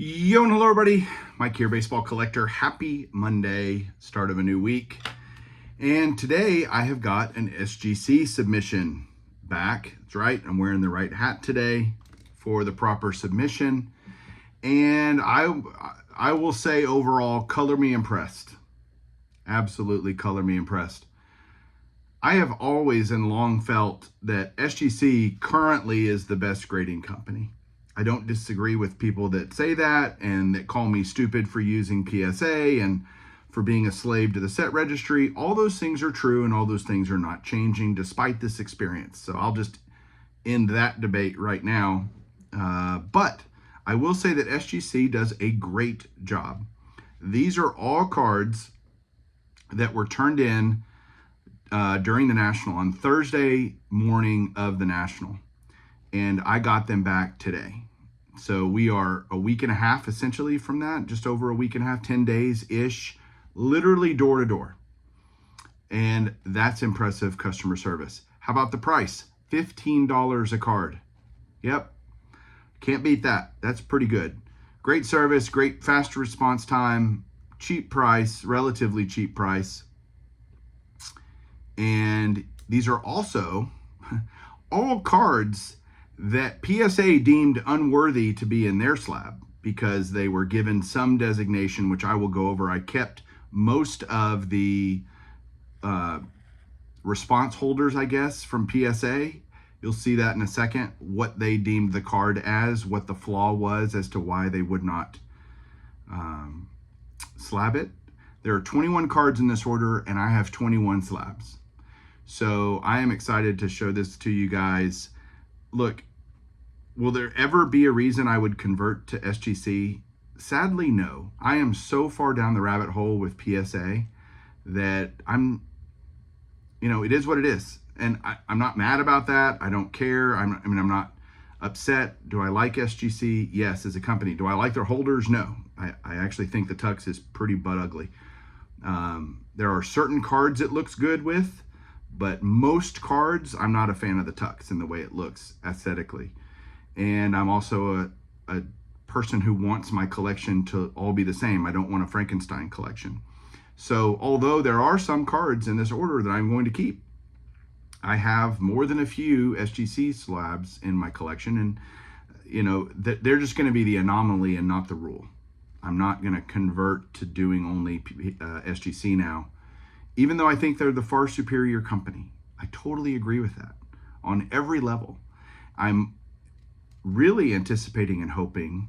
Yo and hello everybody, Mike here, baseball collector. Happy Monday, start of a new week. And today I have got an SGC submission back. That's right, I'm wearing the right hat today for the proper submission. And I will say overall, color me impressed. Absolutely color me impressed. I have always and long felt that SGC currently is the best grading company. I don't disagree with people that say that and that call me stupid for using PSA and for being a slave to the set registry. All those things are true and all those things are not changing despite this experience. So I'll just end that debate right now. But I will say that SGC does a great job. These are all cards that were turned in during the National on Thursday morning of the National. And I got them back today. So we are a week and a half essentially from that, just over a week and a half, 10 days-ish, literally door to door. And that's impressive customer service. How about the price? $15 a card. Yep, can't beat that. That's pretty good. Great service, great fast response time, cheap price, relatively cheap price. And these are also all cards that PSA deemed unworthy to be in their slab because they were given some designation, which I will go over. I kept most of the response holders, I guess, from PSA. You'll see that in a second, what they deemed the card as, what the flaw was as to why they would not slab it. There are 21 cards in this order, and I have 21 slabs. So I am excited to show this to you guys. Look, will there ever be a reason I would convert to SGC? Sadly, no. I am so far down the rabbit hole with PSA that it is what it is. And I'm not mad about that. I don't care. I'm not upset. Do I like SGC? Yes, as a company. Do I like their holders? No. I actually think the Tux is pretty butt ugly. There are certain cards it looks good with, but most cards, I'm not a fan of the Tux and the way it looks aesthetically. And I'm also a person who wants my collection to all be the same. I don't want a Frankenstein collection. So although there are some cards in this order that I'm going to keep, I have more than a few SGC slabs in my collection. And, they're just going to be the anomaly and not the rule. I'm not going to convert to doing only SGC now, even though I think they're the far superior company. I totally agree with that on every level. I'm really anticipating and hoping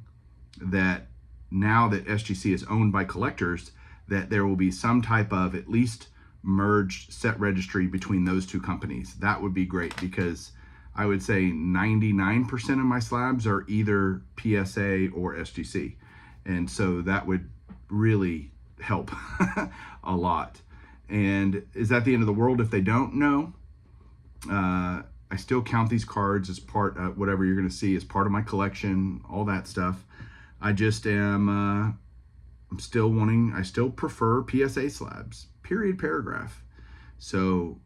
that now that SGC is owned by collectors, that there will be some type of at least merged set registry between those two companies. That would be great because I would say 99% of my slabs are either PSA or SGC. And so that would really help a lot. And is that the end of the world if they don't? No. I still count these cards as part of whatever you're going to see as part of my collection, all that stuff. I just am, I still prefer PSA slabs, period, paragraph. So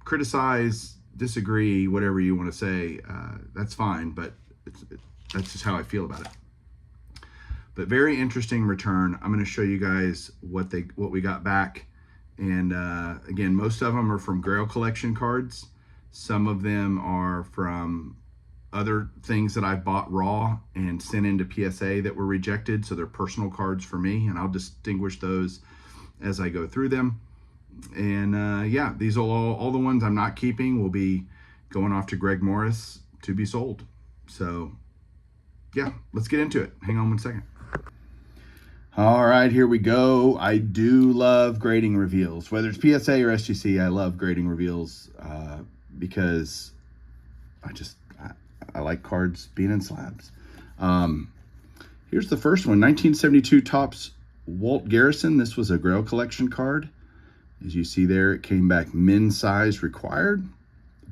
criticize, disagree, whatever you want to say, that's fine, but that's just how I feel about it. But very interesting return. I'm going to show you guys what we got back. And again, most of them are from Grail collection cards. Some of them are from other things that I bought raw and sent into PSA that were rejected. So they're personal cards for me, and I'll distinguish those as I go through them. And yeah, these will all the ones I'm not keeping will be going off to Greg Morris to be sold. So yeah, let's get into it. Hang on one second. All right, here we go. I do love grading reveals. Whether it's PSA or SGC, I love grading reveals because I like cards being in slabs. Here's the first one, 1972 Topps Walt Garrison. This was a Grail collection card. As you see there, it came back min size required.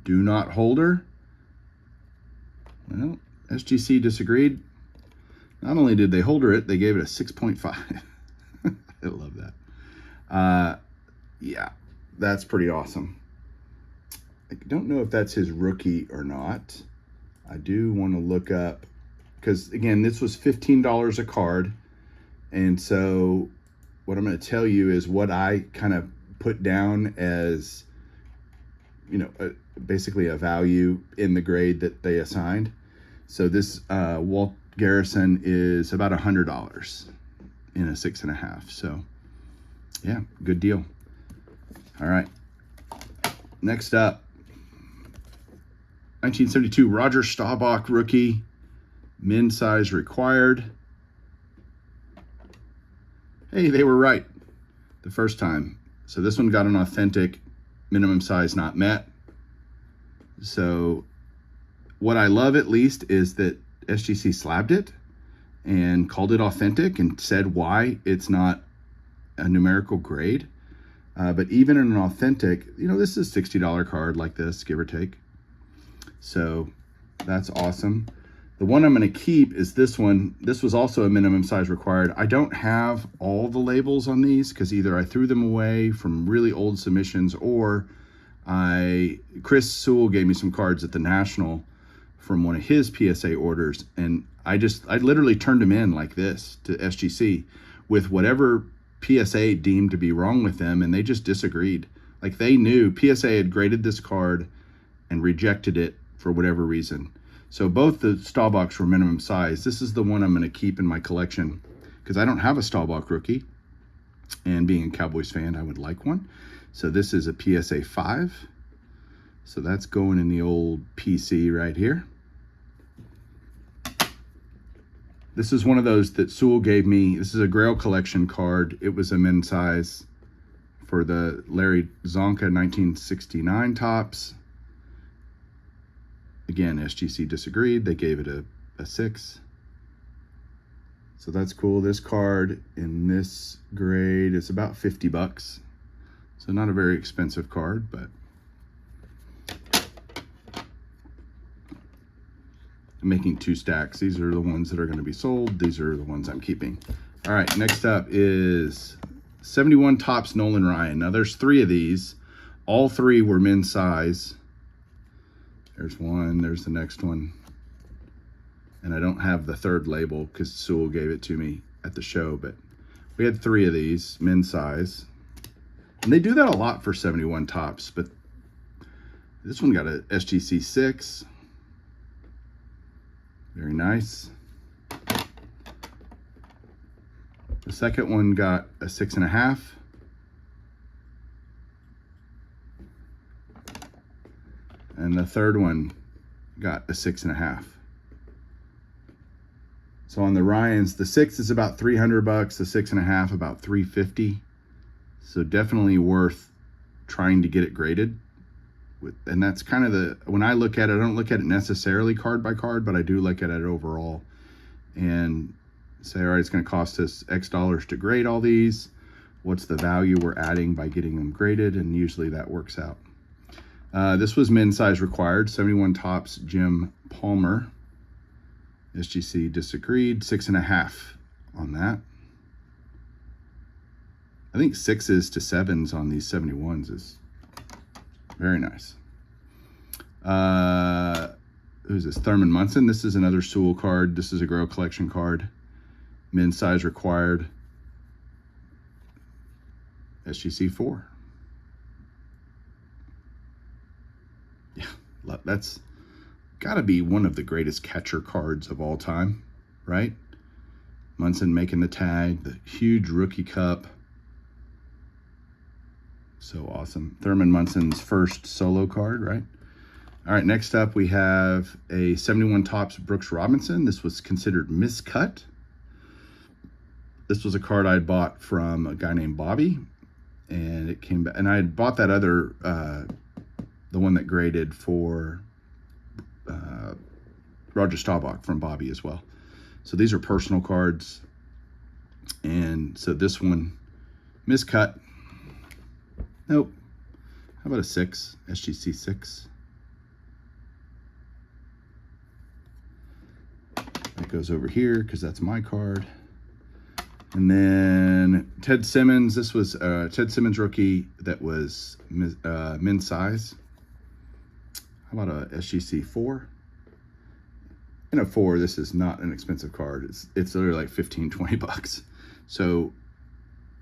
Do not holder. Well, SGC disagreed. Not only did they holder it, they gave it a 6.5. I love that. Yeah, that's pretty awesome. I don't know if that's his rookie or not. I do want to look up because again, this was $15 a card. And so what I'm going to tell you is what I kind of put down as, you know, basically a value in the grade that they assigned. So this Walt Garrison is about $100 in a 6.5. So yeah, good deal. All right. Next up, 1972 Roger Staubach rookie, min size required. Hey, they were right the first time. So this one got an authentic minimum size not met. So what I love at least is that SGC slabbed it and called it authentic and said why it's not a numerical grade. But even in an authentic, you know, this is a $60 card like this, give or take. So that's awesome. The one I'm going to keep is this one. This was also a minimum size required. I don't have all the labels on these because either I threw them away from really old submissions, or Chris Sewell gave me some cards at the National from one of his PSA orders, and I literally turned them in like this to SGC with whatever PSA deemed to be wrong with them, and they just disagreed. Like, they knew PSA had graded this card and rejected it for whatever reason. So both the Staubachs were minimum size. This is the one I'm going to keep in my collection because I don't have a Staubach rookie, and being a Cowboys fan, I would like one. So this is a PSA 5. So that's going in the old PC right here. This is one of those that Sewell gave me. This is a Grail collection card. It was a min size for the Larry Zonka 1969 tops. Again, SGC disagreed. They gave it a 6. So that's cool. This card in this grade is about $50. So not a very expensive card, but I'm making 2 stacks. These are the ones that are going to be sold. These are the ones I'm keeping. All right, next up is 71 Topps Nolan Ryan. Now there's 3 of these. All 3 were min size. There's one, there's the next one. And I don't have the 3rd label because Sewell gave it to me at the show, but we had 3 of these, min size. And they do that a lot for 71 Topps, but this one got a SGC 6. Very nice. The second one got a 6.5. And the third one got a 6.5. So on the Ryans, the 6 is about $300, the 6.5 about $350. So definitely worth trying to get it graded. And that's kind of when I look at it, I don't look at it necessarily card by card, but I do look at it overall and say, all right, it's going to cost us X dollars to grade all these. What's the value we're adding by getting them graded? And usually that works out. This was min size required, 71 Topps Jim Palmer. SGC disagreed, 6.5 on that. I think 6s to 7s on these 71s is very nice. Who's this? Thurman Munson. This is another Sewell card. This is a Grail collection card. Min size required. SGC 4. Yeah, that's got to be one of the greatest catcher cards of all time, right? Munson making the tag, the huge rookie cup. So awesome. Thurman Munson's first solo card, right? All right, next up we have a 71 Topps Brooks Robinson. This was considered miscut. This was a card I bought from a guy named Bobby, and it came back. And I had bought that other, the one that graded for Roger Staubach from Bobby as well. So these are personal cards. And so this one, miscut. Nope. How about a 6? SGC 6. That goes over here because that's my card. And then Ted Simmons. This was Ted Simmons rookie that was min size. How about a SGC 4? And a 4, this is not an expensive card. It's literally like 15, 20 bucks. So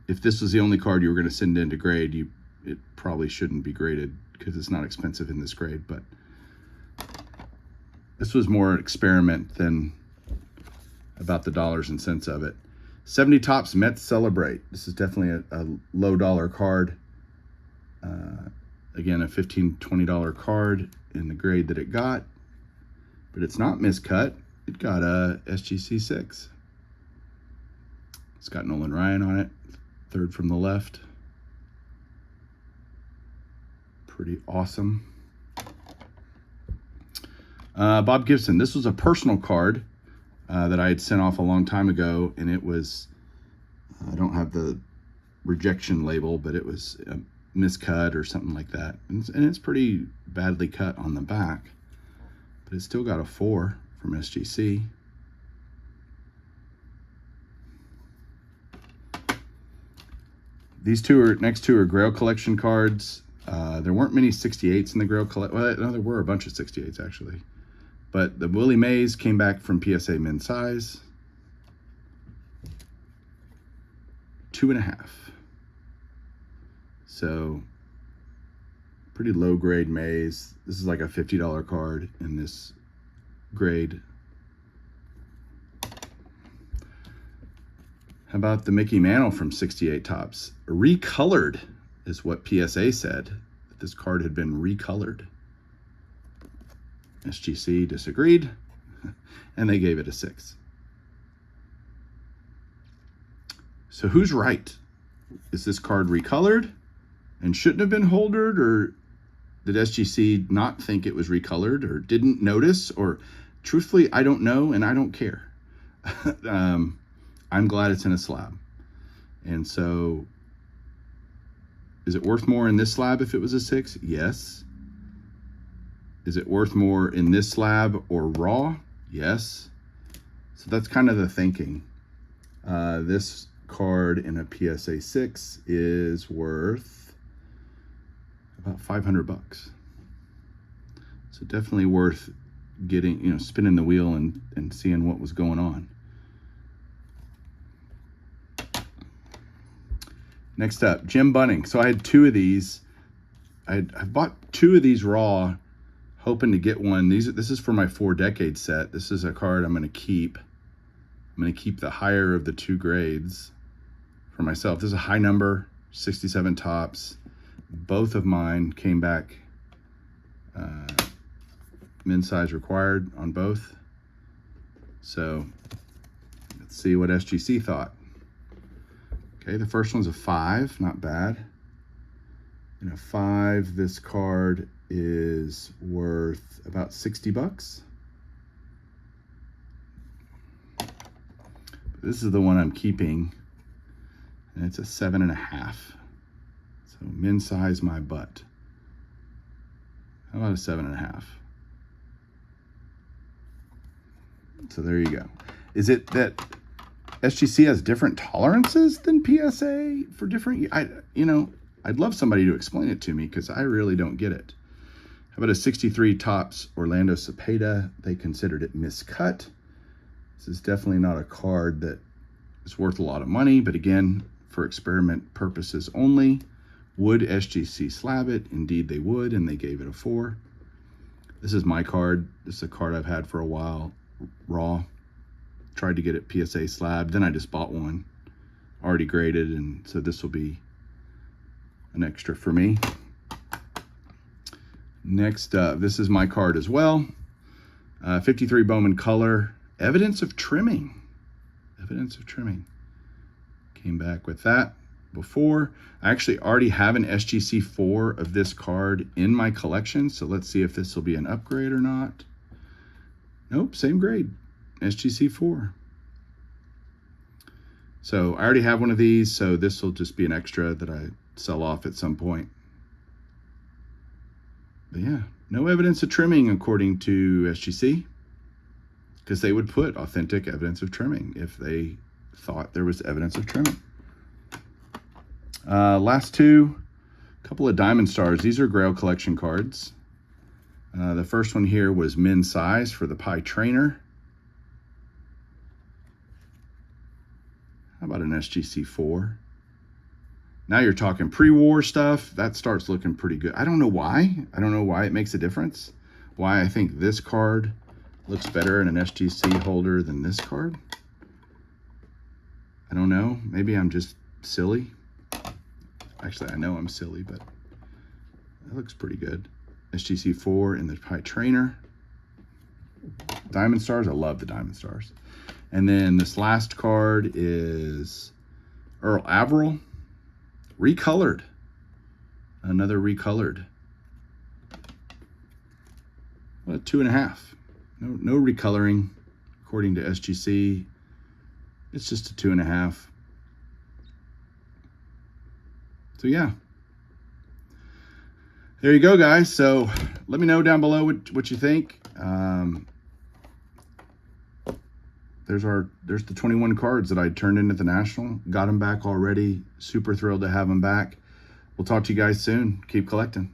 if this was the only card you were going to send in to grade, it probably shouldn't be graded because it's not expensive in this grade. But this was more an experiment than about the dollars and cents of it. 70 Topps Mets Celebrate. This is definitely a low dollar card. Again, a $15, $20 card in the grade that it got. But it's not miscut. It got a SGC 6. It's got Nolan Ryan on it, third from the left. Pretty awesome. Bob Gibson. This was a personal card that I had sent off a long time ago, and it was, I don't have the rejection label, but it was a miscut or something like that. And it's pretty badly cut on the back, but it's still got a 4 from SGC. These next two are Grail collection cards. There weren't many 68s in the Grail collection. Well, no, there were a bunch of 68s actually. But the Willie Mays came back from PSA men's size. 2.5. So pretty low grade Mays. This is like a $50 card in this grade. How about the Mickey Mantle from 68 Topps? Recolored is what PSA said, that this card had been recolored. SGC disagreed, and they gave it a 6. So who's right? Is this card recolored and shouldn't have been holdered, or did SGC not think it was recolored, or didn't notice, or truthfully, I don't know and I don't care. I'm glad it's in a slab. And so, is it worth more in this slab if it was a 6? Yes. Is it worth more in this slab or raw? Yes. So that's kind of the thinking. This card in a PSA 6 is worth about 500 bucks. So definitely worth getting, spinning the wheel and seeing what was going on. Next up, Jim Bunning. So I had 2 of these. I bought 2 of these raw, hoping to get one. This is for my 4-decade set. This is a card I'm going to keep. I'm going to keep the higher of the 2 grades for myself. This is a high number, 67 Topps. Both of mine came back men's size required on both. So let's see what SGC thought. Okay, the first one's a 5, not bad. In a 5, this card is worth about 60 bucks. This is the one I'm keeping, and it's a 7.5. So men's size my butt. How about a 7.5? So there you go. Is it that SGC has different tolerances than PSA for different, I'd love somebody to explain it to me because I really don't get it. How about a 63 Topps Orlando Cepeda? They considered it miscut. This is definitely not a card that is worth a lot of money, but again, for experiment purposes only. Would SGC slab it? Indeed they would, and they gave it a 4. This is my card. This is a card I've had for a while, raw. Tried to get it PSA slab, then I just bought one already graded, and so this will be an extra for me. Next up, this is my card as well. 53 Bowman Color, evidence of trimming. Evidence of trimming. Came back with that before. I actually already have an SGC 4 of this card in my collection, so let's see if this will be an upgrade or not. Nope, same grade. SGC 4. So I already have one of these, so this will just be an extra that I sell off at some point. But yeah, no evidence of trimming according to SGC, because they would put authentic evidence of trimming if they thought there was evidence of trimming. Last 2, a couple of Diamond Stars. These are Grail collection cards. The first one here was men's size for the Pie Trainer. How about an SGC 4? Now you're talking pre-war stuff. That starts looking pretty good. I don't know why. I don't know why it makes a difference. Why I think this card looks better in an SGC holder than this card. I don't know. Maybe I'm just silly. Actually, I know I'm silly, but that looks pretty good. SGC 4 in the High Trainer. Diamond Stars. I love the Diamond Stars. And then this last card is Earl Averill. Recolored. Another recolored. Well, 2.5. No recoloring according to SGC. It's just a 2.5. So yeah. There you go, guys. So let me know down below what you think. There's the 21 cards that I turned in at the National. Got them back already. Super thrilled to have them back. We'll talk to you guys soon. Keep collecting.